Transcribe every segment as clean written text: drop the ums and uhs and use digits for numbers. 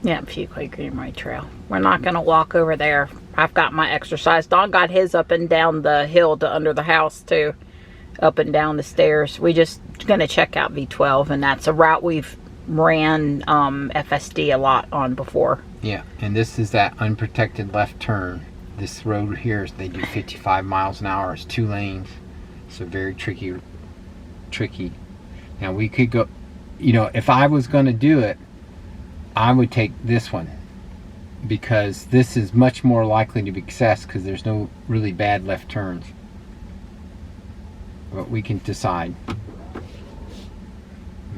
Yeah, Fuquay Greenway Trail. We're not going to walk over there. I've got my exercise. Don got his up and down the hill to under the house too. Up and down the stairs. We just going to check out V12, and that's a route we've ran FSD a lot on before. Yeah, and this is that unprotected left turn. This road here, they do 55 miles an hour. It's 2 lanes. So very tricky. Now we could go, you know, if I was going to do it, I would take this one, because this is much more likely to be success because there's no really bad left turns. But we can decide.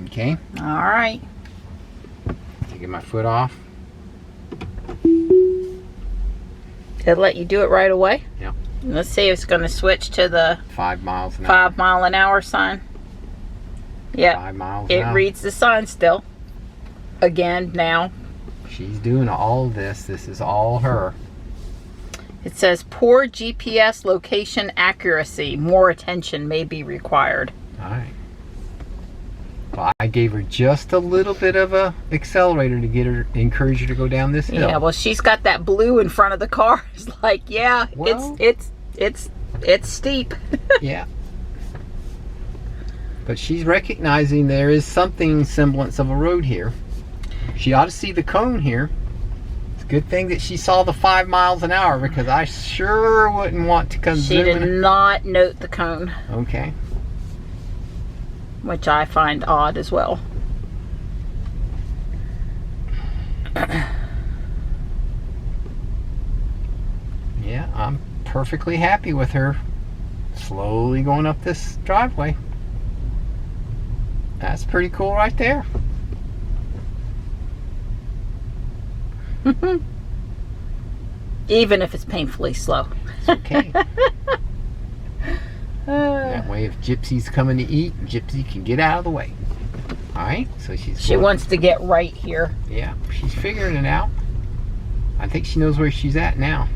Okay. All right. Taking my foot off. Did it let you do it right away? Yeah. Let's see if it's going to switch to the 5 miles an hour. 5 mile an hour sign. Yep. 5 miles an hour. It reads the sign still. Again, now. She's doing all of this. This is all her. It says poor GPS location accuracy. More attention may be required. All right. Well, I gave her just a little bit of a accelerator to get her, encourage her to go down this hill. Yeah, well, she's got that blue in front of the car. It's like, yeah, well, it's steep. Yeah. But she's recognizing there is something semblance of a road here. She ought to see the cone here. It's a good thing that she saw the 5 miles an hour, because I sure wouldn't want to come She did not note the cone. Okay. Which I find odd as well. Yeah, I'm perfectly happy with her slowly going up this driveway. That's pretty cool right there. Even if it's painfully slow. It's okay. That way, if Gypsy's coming to eat, Gypsy can get out of the way. Alright, so she wants to get right here. Yeah, she's figuring it out. I think she knows where she's at now.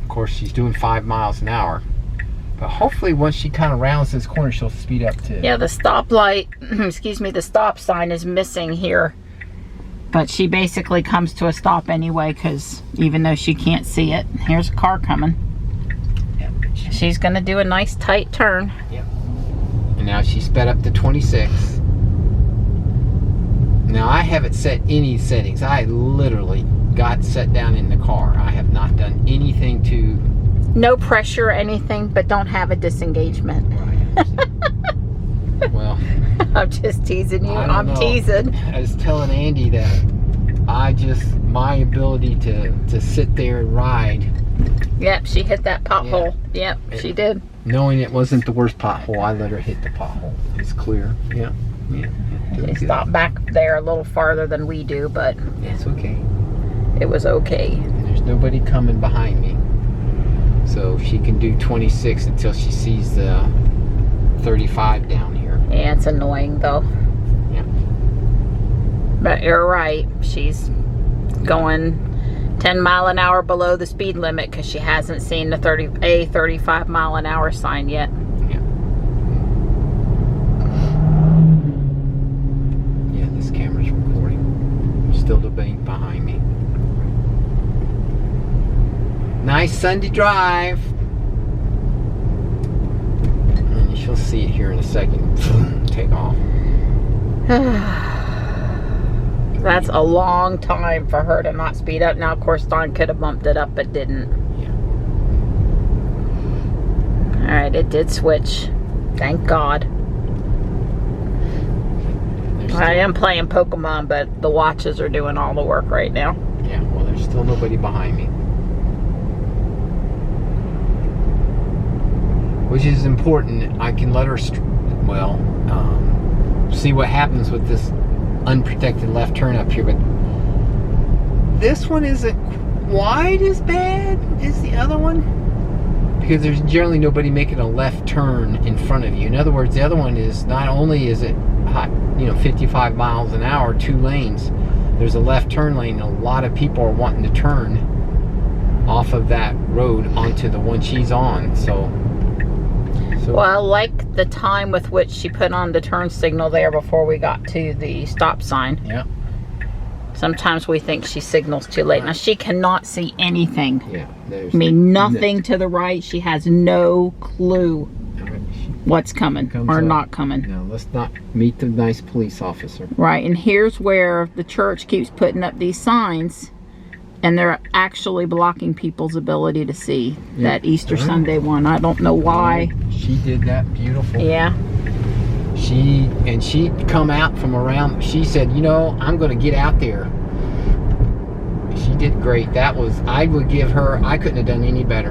Of course, she's doing 5 miles an hour. But hopefully once she kind of rounds this corner, she'll speed up too. Yeah, the stoplight, excuse me, the stop sign is missing here. But she basically comes to a stop anyway, because even though she can't see it, here's a car coming. Yep. She's going to do a nice tight turn. Yep. And now she sped up to 26. Now I haven't set any settings. I literally got set down in the car. I have not done anything to... No pressure or anything, but don't have a disengagement. Right. Well, I'm just teasing you. I'm teasing. I was telling Andy that my ability to sit there and ride. Yep, she hit that pothole. Yeah. Yep, she did. Knowing it wasn't the worst pothole, I let her hit the pothole. It's clear. Yeah. She stopped back there a little farther than we do, but it's okay. It was okay. And there's nobody coming behind me. So she can do 26 until she sees the 35 down here. Yeah, it's annoying though. Yeah. But you're right. She's going 10 mile an hour below the speed limit because she hasn't seen the 35 mile an hour sign yet. Yeah. Yeah, this camera's recording. There's still the bank behind me. Nice Sunday drive. And she'll see it here in a second. Take off. That's a long time for her to not speed up. Now, of course, Dawn could have bumped it up, but didn't. Yeah. Alright, it did switch. Thank God. I am playing Pokemon, but the watches are doing all the work right now. Yeah, well, there's still nobody behind me. Which is important. I can let her, see what happens with this unprotected left turn up here. But this one isn't quite as bad as the other one, because there's generally nobody making a left turn in front of you. In other words, the other one is not only is it hot, 55 miles an hour, 2 lanes. There's a left turn lane. A lot of people are wanting to turn off of that road onto the one she's on. So So, Well, I like the time with which she put on the turn signal there before we got to the stop sign. yeah. Sometimes we think she signals too late. Now, she cannot see anything. Yeah. There's I mean, nothing to the right. She has no clue what's coming or not coming. Now, let's not meet the nice police officer. Right, and here's where the church keeps putting up these signs, and they're actually blocking people's ability to see that Easter Sunday one. I don't know why. She did that beautiful. Yeah. She'd come out from around. She said, you know, I'm going to get out there. She did great. That was, I would give her, I couldn't have done any better.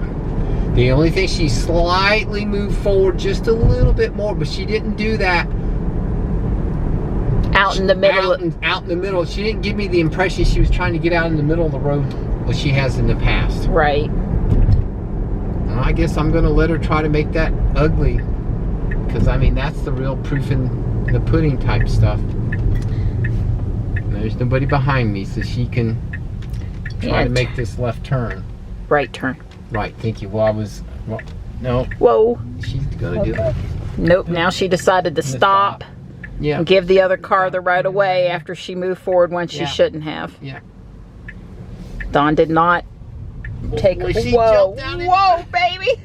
The only thing, she slightly moved forward just a little bit more, but she didn't do that. Out in the middle. Out in the middle. She didn't give me the impression she was trying to get out in the middle of the road like she has in the past. Right. Well, I guess I'm going to let her try to make that ugly. Because, I mean, that's the real proof in the pudding type stuff. There's nobody behind me, so she can try to make this left turn. Right turn. Right, thank you. Well, no. Whoa. She's going to do it. Nope, now she decided to stop. Yeah. And give the other car the right of way after she moved forward when she shouldn't have. Yeah. Dawn did not take... Whoa, baby.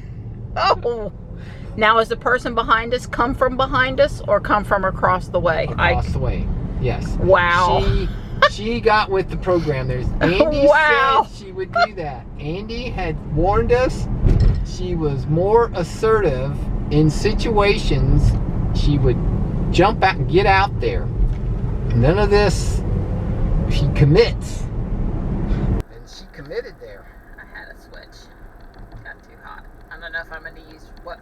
Oh. Now, is the person behind us come from behind us or come from across the way? Across the way, yes. Wow. She got with the program. Andy said she would do that. Andy had warned us. She was more assertive in situations. She would jump out and get out there. None of this. She commits. And she committed there. I had a switch. Got too hot. I don't know if I'm going to use what.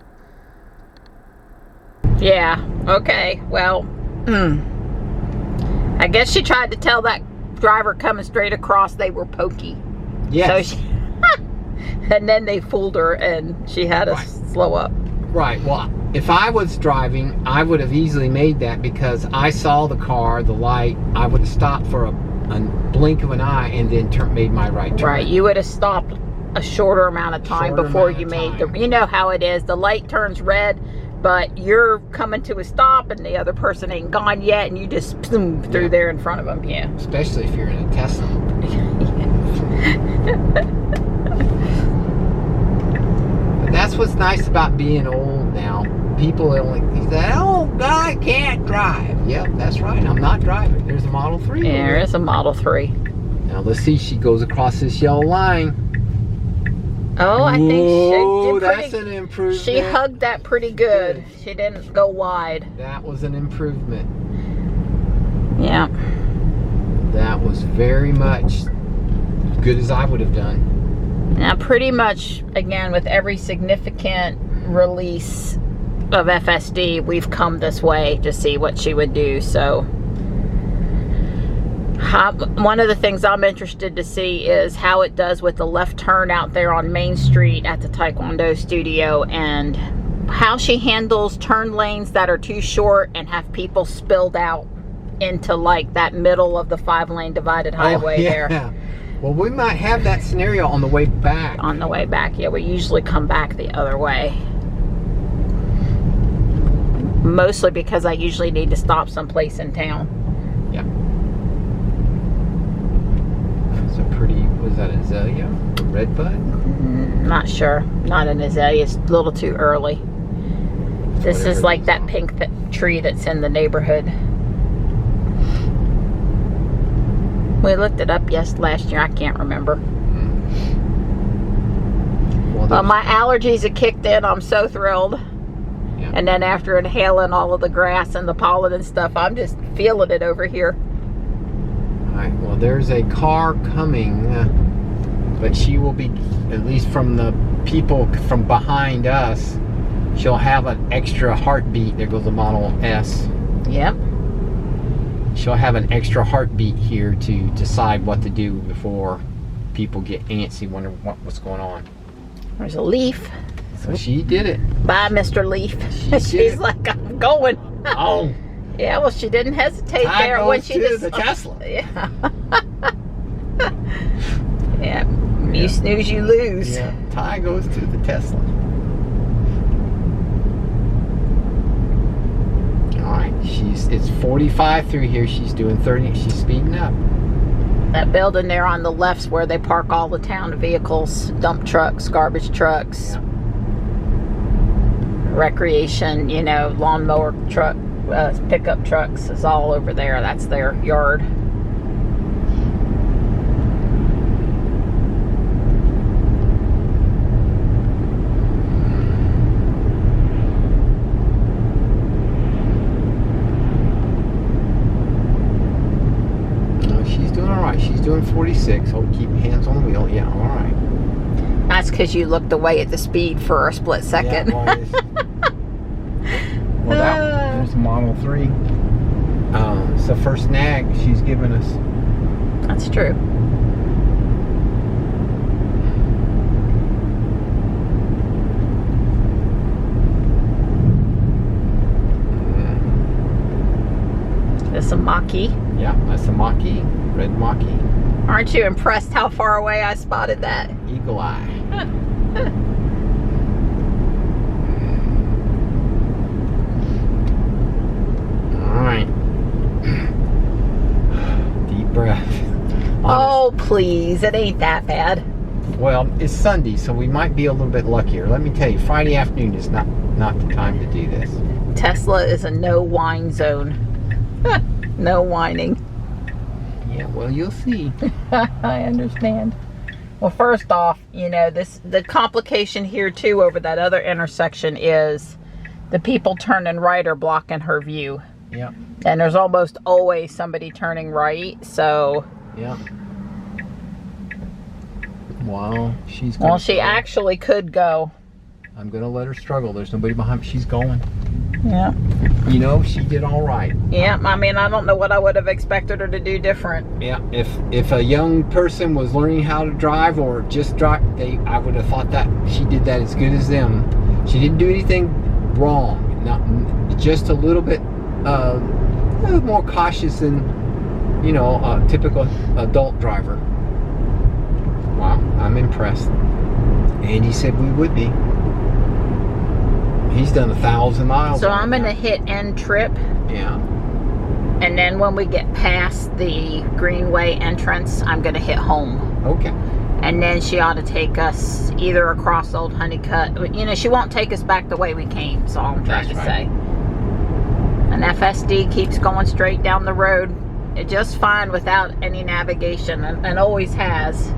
Yeah, okay, well, I guess she tried to tell that driver coming straight across they were pokey. Yes. So and then they fooled her and she had to slow up. Right, well, if I was driving, I would have easily made that because I saw the car, the light, I would have stopped for a blink of an eye and then made my right turn. Right, you would have stopped a shorter amount of time before you made the, you know how it is, the light turns red, but you're coming to a stop and the other person ain't gone yet and you just zoom through there in front of them. Yeah. Especially if you're in a Tesla. But that's what's nice about being old now. People are like, that old guy can't drive. Yep, that's right. I'm not driving. There's a Model 3. Yeah, there is a Model 3. Now let's see. She goes across this yellow line. Oh, I think she did that's an improvement. She hugged that pretty good. She didn't go wide. That was an improvement. Yeah. That was very much good as I would have done. Now, pretty much, again, with every significant release of FSD, we've come this way to see what she would do. So, one of the things I'm interested to see is how it does with the left turn out there on Main Street at the Taekwondo studio, and how she handles turn lanes that are too short and have people spilled out into like that middle of the 5-lane divided highway there. Well, we might have that scenario on the way back. On the way back, yeah, we usually come back the other way. Mostly because I usually need to stop someplace in town. Yeah. That's a pretty, was that an azalea? A red bud? Not sure. Not an azalea. It's a little too early. This is like that pink tree that's in the neighborhood. We looked it up last year. I can't remember. Well, my allergies have kicked in. I'm so thrilled. Yeah. And then after inhaling all of the grass and the pollen and stuff, I'm just feeling it over here. All right. Well, there's a car coming, but she will be, at least from the people from behind us, she'll have an extra heartbeat. There goes the Model S. Yep. She'll have an extra heartbeat here to decide what to do before people get antsy, wonder what's going on. There's a leaf. So she did it. Bye, Mr. Leaf. She's like, I'm going. Oh. Yeah, well, she didn't hesitate there when she just the Tesla. Yeah. Yeah. You snooze, you lose. Yeah. Ty goes to the Tesla. it's 45 through here. She's doing 30. She's speeding up. That building there on the left's where they park all the town vehicles, dump trucks, garbage trucks, Yeah. recreation, you know, lawnmower truck, pickup trucks is all over there. That's their yard. She's doing all right. She's doing 46. Hold, keep your hands on the wheel. Yeah, all right. That's because you looked away at the speed for a split second. Yeah, well, there's the Model 3. It's the first nag she's given us. That's true. There's a Mach-E. Yeah, that's the Mach-E. Red Mach-E. Aren't you impressed how far away I spotted that? Eagle eye. Alright. Deep breath. Oh, please. It ain't that bad. Well, it's Sunday, so we might be a little bit luckier. Let me tell you, Friday afternoon is not the time to do this. Tesla is a no whine zone. No whining. Yeah, well, you'll see. I understand. Well, first off, you know, the complication here too over that other intersection is the people turning right are blocking her view. Yeah. And there's almost always somebody turning right, so. Yeah. Well, she's. Well, she actually could go. I'm gonna let her struggle. There's nobody behind me. She's going. Yeah. You know, she did all right. Yeah, I mean, I don't know what I would have expected her to do different. Yeah, if a young person was learning how to drive or just drive, I would have thought that she did that as good as them. She didn't do anything wrong. Not just a little bit more cautious than, you know, a typical adult driver. Wow, I'm impressed. Andy said we would be. He's done 1,000 miles. So I'm going to hit end trip. Yeah. And then when we get past the Greenway entrance, I'm going to hit home. Okay. And then she ought to take us either across Old Honeycutt. You know, she won't take us back the way we came, is all I'm trying to say. And FSD keeps going straight down the road. It's just fine without any navigation, and always has.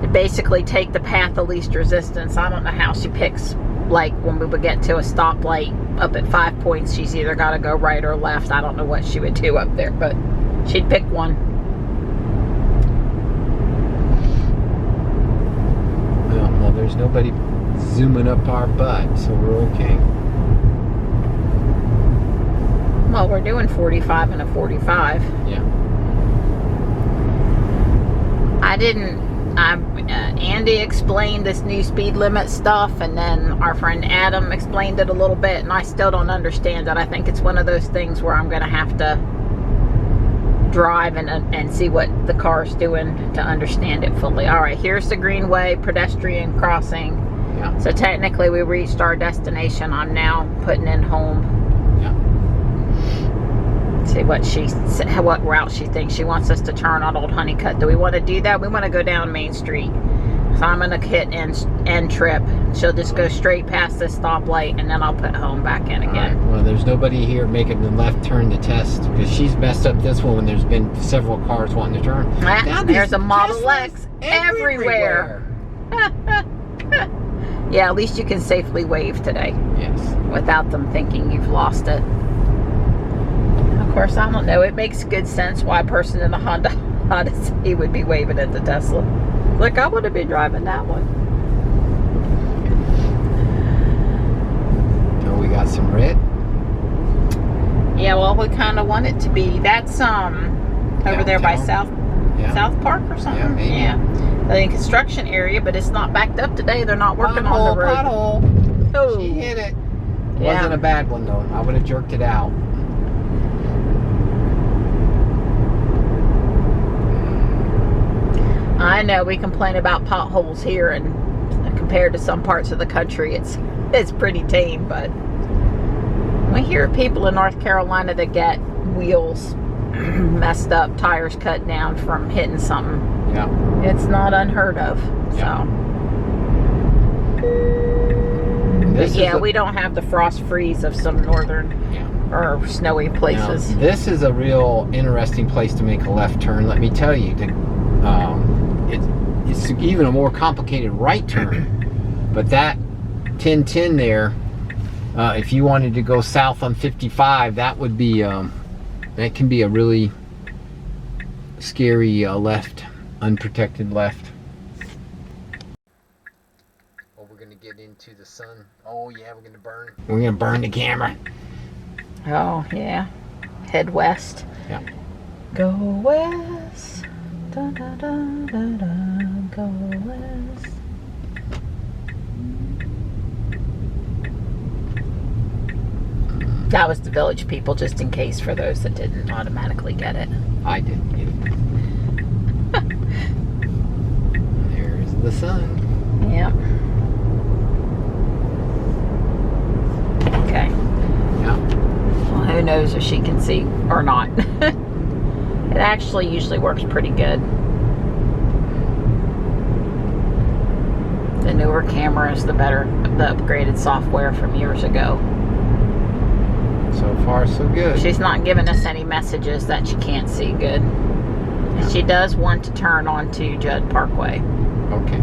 It basically take the path of least resistance. I don't know how she picks. Like when we would get to a stoplight up at 5 points, she's either got to go right or left. I don't know what she would do up there, but she'd pick one. Well, there's nobody zooming up our butt, so we're okay. Well, we're doing 45 and a 45. Yeah. Andy explained this new speed limit stuff, and then our friend Adam explained it a little bit, and I still don't understand it. I think it's one of those things where I'm going to have to drive and see what the car's doing to understand it fully. All right, here's the Greenway pedestrian crossing. Yeah. So technically we reached our destination. I'm now putting in home. Yeah. See what route she thinks she wants us to turn on Old Honeycutt. Do we want to do that? We want to go down Main Street. So I'm going to hit end trip. She'll just go straight past this stoplight, and then I'll put home back in again. Right. Well, there's nobody here making the left turn to test, because she's messed up this one when there's been several cars wanting to turn. There's a Model X everywhere. Yeah, at least you can safely wave today. Yes. Without them thinking you've lost it. Of course, I don't know. It makes good sense why a person in a Honda Odyssey would be waving at the Tesla. Look, I would have been driving that one. Oh, we got some red. Yeah, well, we kind of want it to be. That's over there by South Park or something. Yeah, maybe. Yeah. The construction area, but it's not backed up today. They're not working on the road. Pothole. Oh. She hit it. Yeah. Wasn't a bad one though. I would have jerked it out. I know we complain about potholes here, and compared to some parts of the country, it's pretty tame, but We hear people in North Carolina that get wheels messed up, tires cut down from hitting something. Yeah. It's not unheard of. Yeah. So. But yeah, we don't have the frost freeze of some northern or snowy places. Now, this is a real interesting place to make a left turn. Let me tell you, it's even a more complicated right turn. But that 1010 there, if you wanted to go south on 55, that would be that can be a really scary left, unprotected left. Oh, we're gonna get into the sun. Oh yeah, we're gonna burn the camera. Oh yeah, head west. Yeah. Go west, da da da da da. Go west. That was the Village People, just in case, for those that didn't automatically get it. I didn't get it. There's the sun. Yep. Okay. Yeah. Well, who knows if she can see or not. It actually usually works pretty good. The newer cameras, the upgraded software from years ago. So far, so good. She's not giving us any messages that she can't see good. Yeah. She does want to turn onto Judd Parkway. Okay.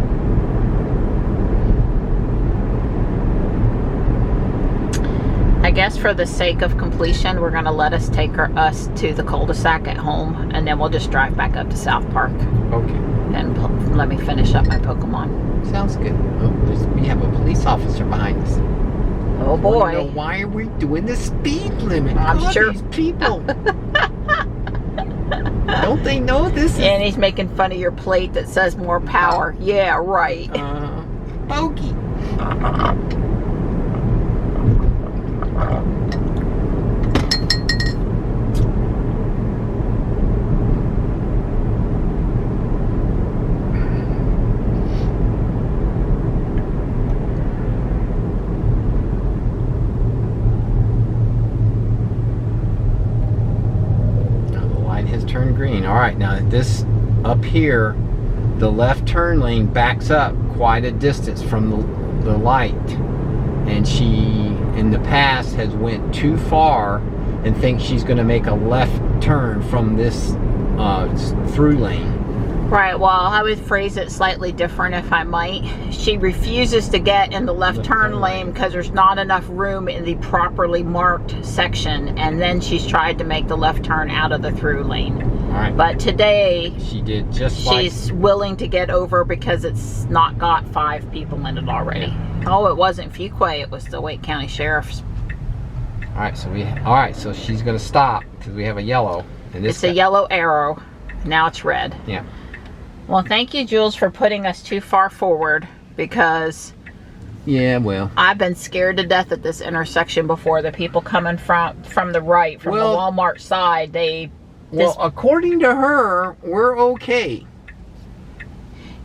I guess for the sake of completion, we're going to let us take us to the cul-de-sac at home, and then we'll just drive back up to South Park. Okay. And let me finish up my Pokemon. Sounds good. Oh, we have a police officer behind us. Oh boy. You know, why are we doing the speed limit? I'm God, sure. These people. Don't they know this is... And he's making fun of your plate that says more power. Yeah, right. Bogey. Turn green. All right, now this up here, the left turn lane backs up quite a distance from the light, and she in the past has went too far and thinks she's going to make a left turn from this through lane. Right, well, I would phrase it slightly different if I might. She refuses to get in the left turn lane because there's not enough room in the properly marked section, and then she's tried to make the left turn out of the through lane. All right. But today, she did just she's willing to get over because it's not got 5 people in it already. Yeah. Oh, it wasn't Fuquay, it was the Wake County Sheriff's. All right, so she's going to stop because we have a yellow. And this it's a yellow arrow. Now it's red. Yeah. Well, thank you, Jules, for putting us too far forward, because well, I've been scared to death at this intersection before. The people coming from the right, from the Walmart side, according to her, we're okay.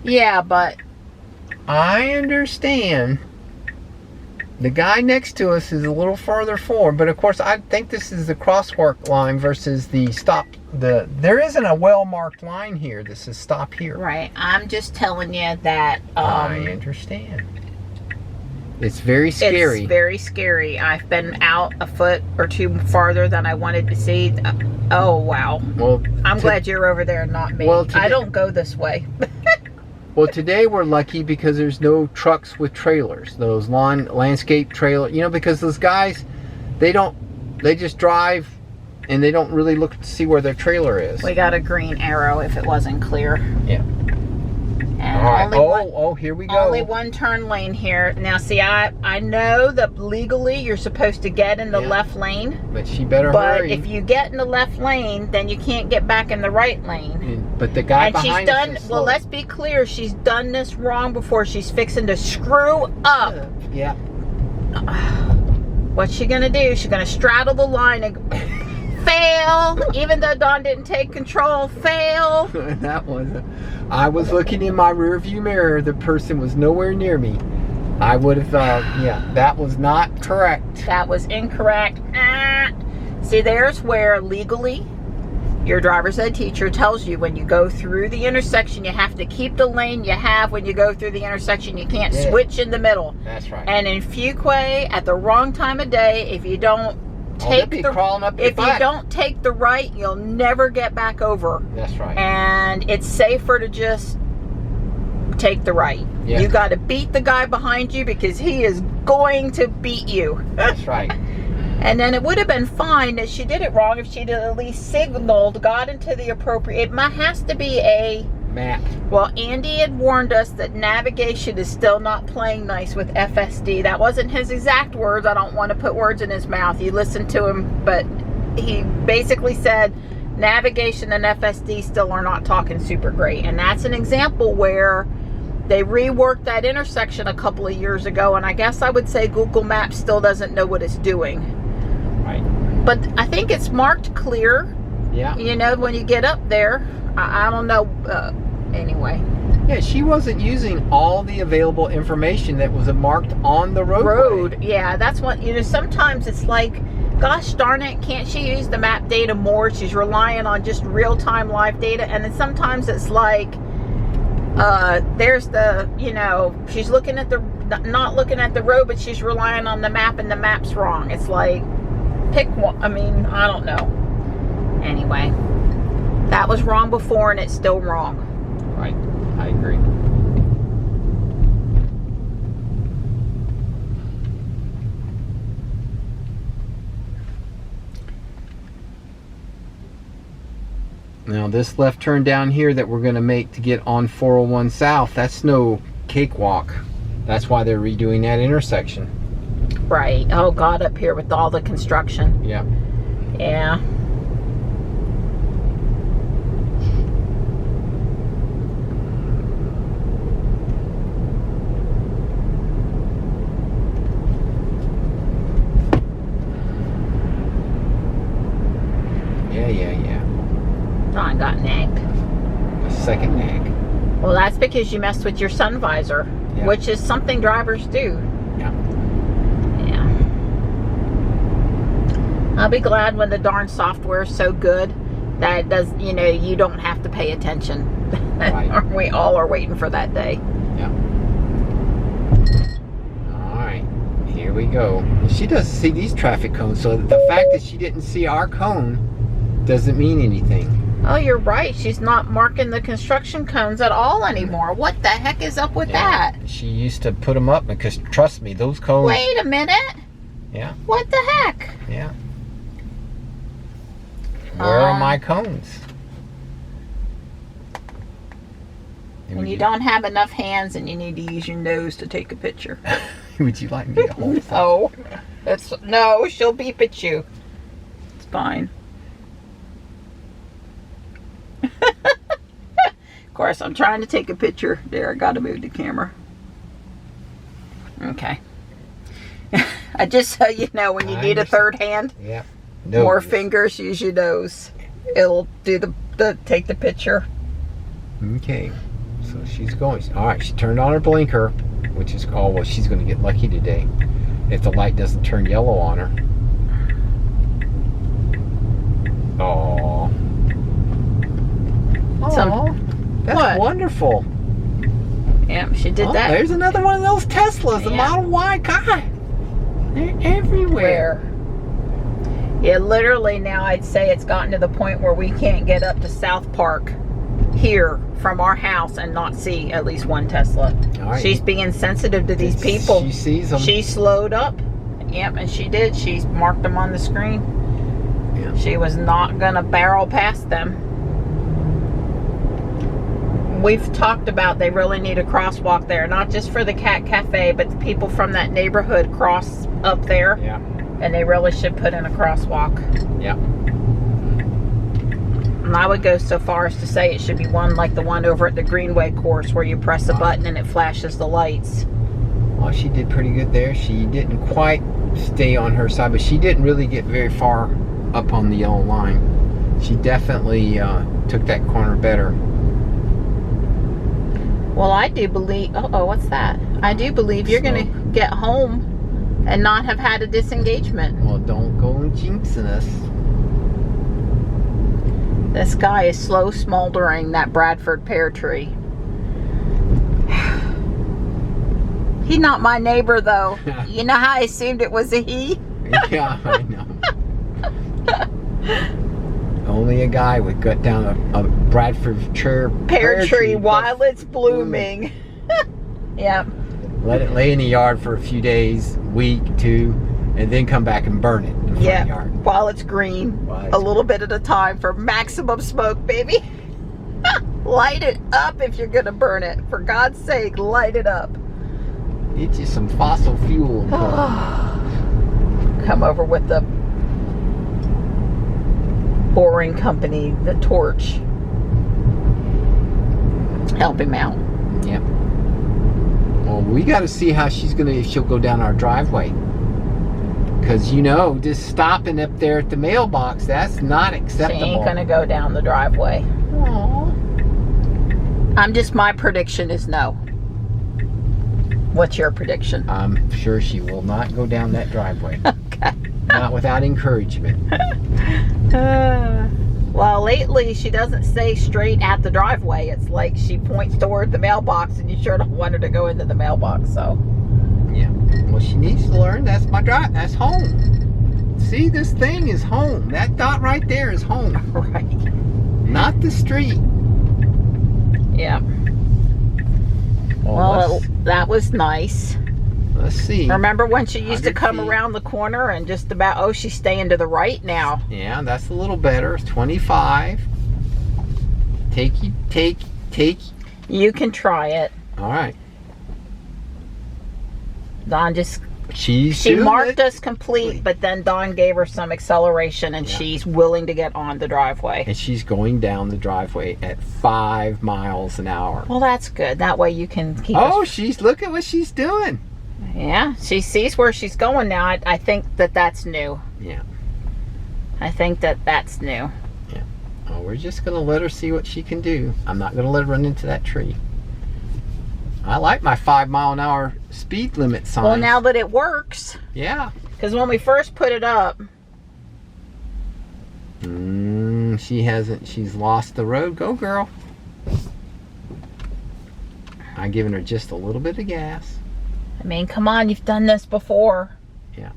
Yeah, but I understand the guy next to us is a little farther forward, but of course I think this is the crosswalk line versus the stop. There isn't a well-marked line here. This is stop here. Right. I'm just telling you that I understand. It's very scary. It's very scary. I've been out a foot or two farther than I wanted to see. Oh, wow. Well, I'm glad you're over there and not me. Well, I don't go this way. Well, today we're lucky because there's no trucks with trailers. Those landscape trailer, because those guys, they just drive and they don't really look to see where their trailer is. We got a green arrow if it wasn't clear. Yeah. And all right. Here we go. Only one turn lane here. Now, see, I know that legally you're supposed to get in the left lane. But she better hurry. But if you get in the left lane, then you can't get back in the right lane. But the guy behind us is slow. Well, let's be clear. She's done this wrong before. She's fixing to screw up. Yeah. What's she gonna do? She's gonna straddle the line and fail. Even though Dawn didn't take control, fail. I was looking in my rear view mirror. The person was nowhere near me. I would have, yeah, that was not correct. That was incorrect. See, there's where legally your driver's ed teacher tells you when you go through the intersection, you have to keep the lane you have when you go through the intersection. You can't switch in the middle. That's right. And in Fuquay, at the wrong time of day, if you don't take you don't take the right, you'll never get back over. That's right. And it's safer to just take the right. Yeah. You got to beat the guy behind you because he is going to beat you. That's right. And then it would have been fine that she did it wrong if she'd at least signaled, got into the appropriate. It has to be a map. Well, Andy had warned us that navigation is still not playing nice with FSD. That wasn't his exact words. I don't want to put words in his mouth. You listened to him, but he basically said navigation and FSD still are not talking super great. And that's an example where they reworked that intersection a couple of years ago, and I guess I would say Google Maps still doesn't know what it's doing. Right. But I think it's marked clear. Yeah. You know, when you get up there, I don't know. Anyway. Yeah, she wasn't using all the available information that was marked on the roadway. Yeah, that's what, you know, sometimes it's like, gosh darn it, can't she use the map data more? She's relying on just real-time live data. And then sometimes it's like, there's the, you know, she's looking at the, not looking at the road, but she's relying on the map and the map's wrong. It's like, pick one. I mean, I don't know. Anyway, that was wrong before and it's still wrong. Right, I agree. Now this left turn down here that we're going to make to get on 401 South, that's no cakewalk. That's why they're redoing that intersection. Right. Oh God, up here with all the construction. Yeah. Yeah. I got nagged. A second nag. Well, that's because you messed with your sun visor, which is something drivers do. Yeah. Yeah. I'll be glad when the darn software is so good that it does, you know, you don't have to pay attention. Right. We all are waiting for that day. Yeah. All right. Here we go. She doesn't see these traffic cones, so the fact that she didn't see our cone doesn't mean anything. Oh, you're right. She's not marking the construction cones at all anymore. What the heck is up with that? She used to put them up because, trust me, those cones... Wait a minute. Yeah. What the heck? Yeah. Where are my cones? When you don't have enough hands and you need to use your nose to take a picture. Would you like me to hold it? No. No, she'll beep at you. It's fine. Of course, I'm trying to take a picture. There, I gotta move the camera. Okay. I just so you know, when you need a third hand, more fingers, use your nose. It'll do the take the picture. Okay. So she's going. All right, she turned on her blinker, which is, oh, well, she's going to get lucky today if the light doesn't turn yellow on her. Oh. That's wonderful. Yeah, she did that. There's another one of those Teslas, the Model Y. God, they're everywhere. Yeah, literally now I'd say it's gotten to the point where we can't get up to South Park here from our house and not see at least one Tesla. Right. She's being sensitive to these people. She sees them. She slowed up. Yep, and she did. She marked them on the screen. Yeah. She was not going to barrel past them. We've talked about they really need a crosswalk there, not just for the Cat Cafe, but the people from that neighborhood cross up there. Yeah. And they really should put in a crosswalk. Yeah. And I would go so far as to say it should be one like the one over at the Greenway course where you press a button and it flashes the lights. Well, she did pretty good there. She didn't quite stay on her side, but she didn't really get very far up on the yellow line. She definitely took that corner better. Well, I do believe, oh, what's that? I do believe you're going to get home and not have had a disengagement. Well, don't go jinxing us. This guy is slow smoldering that Bradford pear tree. He's not my neighbor, though. You know how I assumed it was a he? Yeah, I know. Only a guy would cut down a Bradford pear tree while it's blooming. Yeah. Let it lay in the yard for a few days, week, 2, and then come back and burn it in the front yard. While it's green, a little bit at a time for maximum smoke, baby. Light it up if you're gonna burn it. For God's sake, light it up. Get you some fossil fuel. Come over with the boring company, the torch. Help him out. Yep. Well, we got to see how she'll go down our driveway. Because, you know, just stopping up there at the mailbox, that's not acceptable. She ain't gonna go down the driveway. Aww. My prediction is no. What's your prediction? I'm sure she will not go down that driveway. Okay. Not without encouragement. Well, lately she doesn't stay straight at the driveway. It's like she points toward the mailbox, and you sure don't want her to go into the mailbox. So, yeah. Well, she needs to learn that's my drive. That's home. See, this thing is home. That dot right there is home. Right. Not the street. Yeah. Well, that was nice. Let's see. Remember when she used to come around the corner and just about, oh, she's staying to the right now. Yeah, that's a little better. 25. Take. You can try it. All right. Dawn just, she marked us complete, but then Dawn gave her some acceleration, and she's willing to get on the driveway. And she's going down the driveway at 5 miles an hour. Well, that's good. That way you can keep look at what she's doing. Yeah, she sees where she's going now. I think that's new. Yeah. I think that's new. Yeah. Well, we're just going to let her see what she can do. I'm not going to let her run into that tree. I like my 5 mile an hour speed limit sign. Well, now that it works. Yeah. Because when we first put it up. She's lost the road. Go, girl. I'm giving her just a little bit of gas. I mean, come on, you've done this before. Yeah.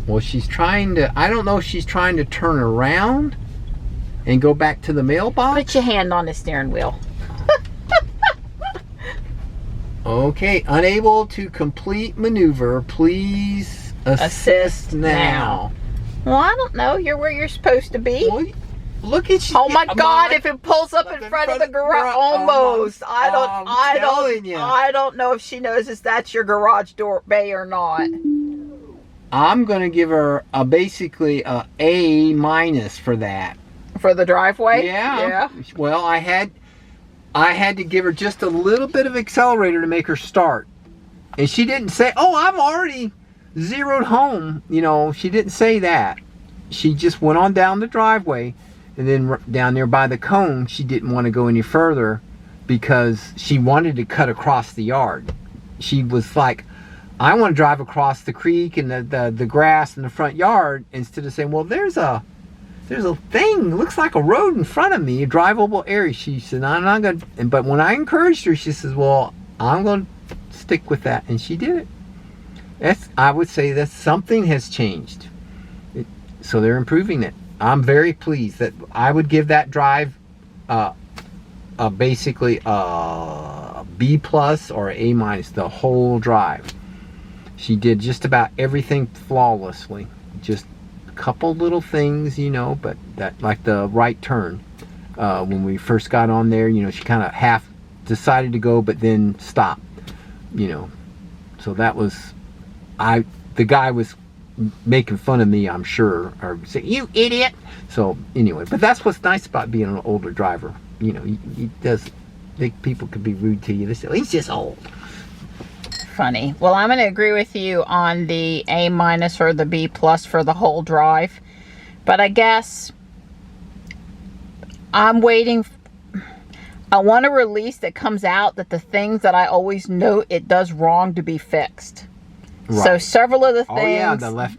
Well, she's trying to, I don't know if she's trying to turn around and go back to the mailbox. Put your hand on the steering wheel. Okay, unable to complete maneuver. Please assist now. Well, I don't know. You're where you're supposed to be. Well, look at you. Oh my God! If it pulls up in front of the garage, almost. I don't know if she knows if that's your garage door bay or not. I'm gonna give her basically a A- for that. For the driveway? Yeah. Well, I had to give her just a little bit of accelerator to make her start, and she didn't say, "Oh, I'm already zeroed home." You know, she didn't say that. She just went on down the driveway. And then down there by the cone, she didn't want to go any further because she wanted to cut across the yard. She was like, I want to drive across the creek and the grass in the front yard, instead of saying, well, there's a thing, it looks like a road in front of me, a drivable area. She said, I'm not going to, but when I encouraged her, she says, well, I'm going to stick with that. And she did it. I would say that something has changed. So they're improving it. I'm very pleased that I would give that drive basically a B+ or A-, the whole drive. She did just about everything flawlessly. Just a couple little things, you know, but that, like the right turn. When we first got on there, you know, she kind of half decided to go, but then stopped, you know. So that was, the guy was making fun of me, I'm sure, or say, you idiot. So anyway, but that's what's nice about being an older driver. You know, he does think people could be rude to you. They say, well, he's just old. Funny. Well, I'm going to agree with you on the A- or the B+ for the whole drive. But I guess I'm waiting I want a release that comes out that the things that I always know it does wrong to be fixed. Right. So several of the things, oh yeah, the left,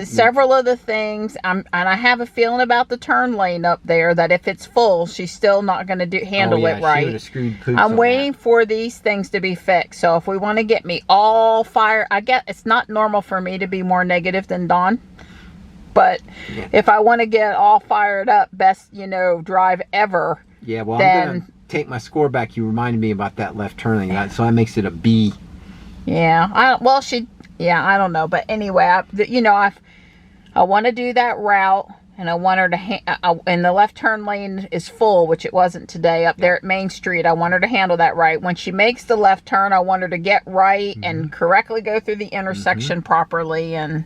several of the things, and I have a feeling about the turn lane up there that if it's full, she's still not going to handle it right. She would have screwed poops I'm on waiting that. for these things to be fixed. So if we want to get me all fired, I get it's not normal for me to be more negative than Dawn, but yeah. If I want to get all fired up, best drive ever. Yeah, well, then, I'm gonna take my score back. You reminded me about that left turn lane, so that makes it a B. Yeah, I don't know, but anyway, I want to do that route, and I want her to, and the left turn lane is full, which it wasn't today up there at Main Street. I want her to handle that right. When she makes the left turn, I want her to get right and correctly go through the intersection properly. And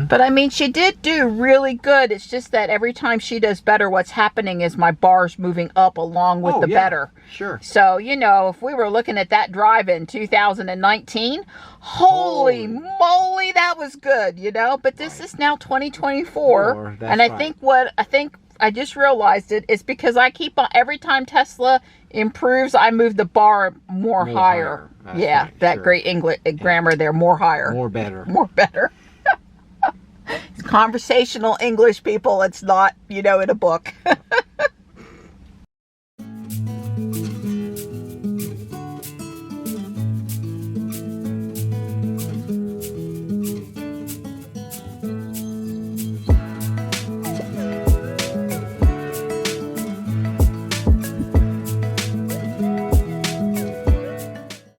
but I mean, she did do really good. It's just that every time she does better, what's happening is my bar's moving up along with the better. Sure. So, if we were looking at that drive in 2019, holy moly, that was good, But this is now 2024. And I think I just realized it is because I keep on, every time Tesla improves, I move the bar more higher. Yeah, right, that great English grammar there, more higher. More better. More better. It's conversational English, people. It's not, in a book.